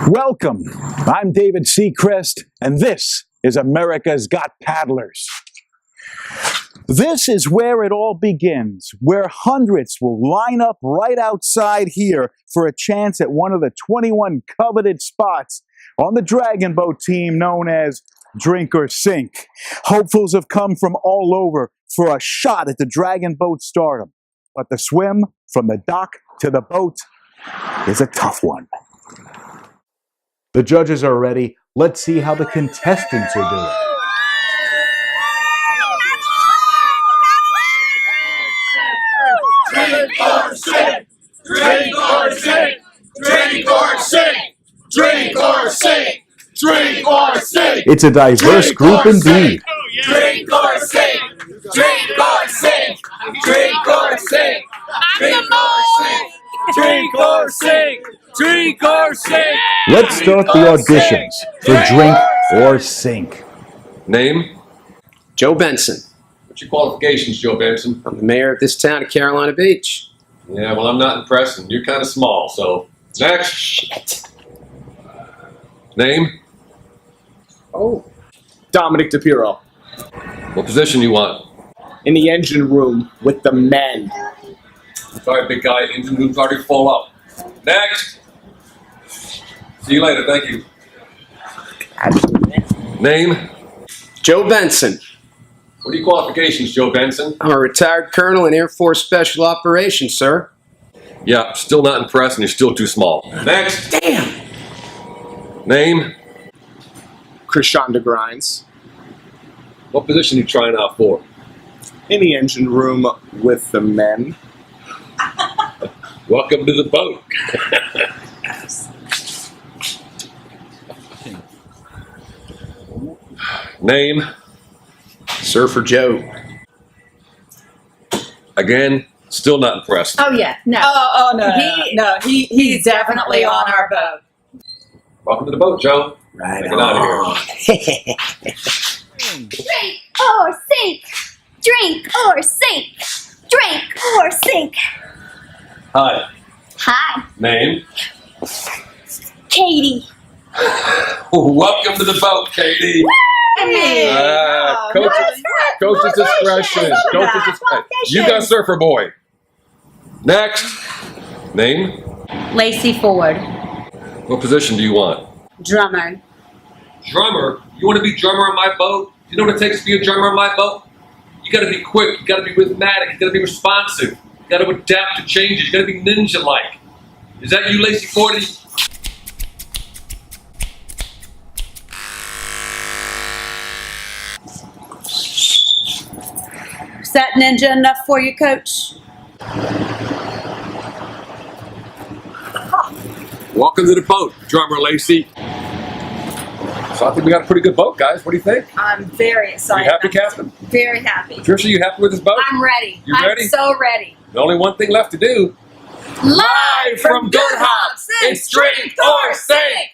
Welcome. I'm David Seacrest, and this is America's Got Paddlers. This is where it all begins, where hundreds will line up right outside here for a chance at one of the 21 coveted spots on the Dragon Boat team known as Drink or Sink. Hopefuls have come from all over for a shot at the Dragon Boat stardom, but the swim from the dock to the boat is a tough one. The judges are ready. Let's see how the contestants are doing. Drink or sink! Drink or sink! Drink or sink! Drink or sink! Drink or sink! It's a diverse group indeed. Drink or sink! Drink or sink! Drink or sink! Drink or sink! Drink or sink! Drink or sink! Let's start the auditions for Drink or Sink. Name? Joe Benson. What's your qualifications, Joe Benson? I'm the mayor of this town of Carolina Beach. Yeah, well, I'm not impressed, and you're kind of small, so next. Shit. Name? Oh, Dominic DePiro. What position you want? In the engine room with the men. Sorry, big guy, engine room's already full up. Next. See you later, thank you. Name? Joe Benson. What are your qualifications, Joe Benson? I'm a retired colonel in Air Force Special Operations, sir. Yeah, still not impressed, and you're still too small. Next. Damn! Name? Krishan DeGrinds. What position you trying out for? In the engine room with the men. Welcome to the boat. Name? Surfer Joe. Again, still not impressed. Oh yeah, no. No, he's definitely on our boat. Welcome to the boat, Joe. Right Get out of here. Drink or sink. Drink or sink. Drink or sink. Hi. Hi, Name? Katie. Welcome to the boat, Katie. Coach's discretion. Coach's discretion. You got Surfer Boy. Next. Name? Lacey Ford, What position do you want? drummer. Drummer? You want to be drummer on my boat? You know what it takes to be a drummer on my boat? You got to be quick. You got to be rhythmic. You got to be responsive. You got to adapt to changes. You got to be ninja-like. Is that you, Lacey Ford? Is that ninja enough for you, Coach? Welcome to the boat, drummer Lacey. So I think we got a pretty good boat, guys. What do you think? I'm very excited. You happy, Captain? Very happy. Trisha, you happy with this boat? I'm ready. You ready? I'm so ready. The only one thing left to do. Live from Good Hops, it's Drink or Sink.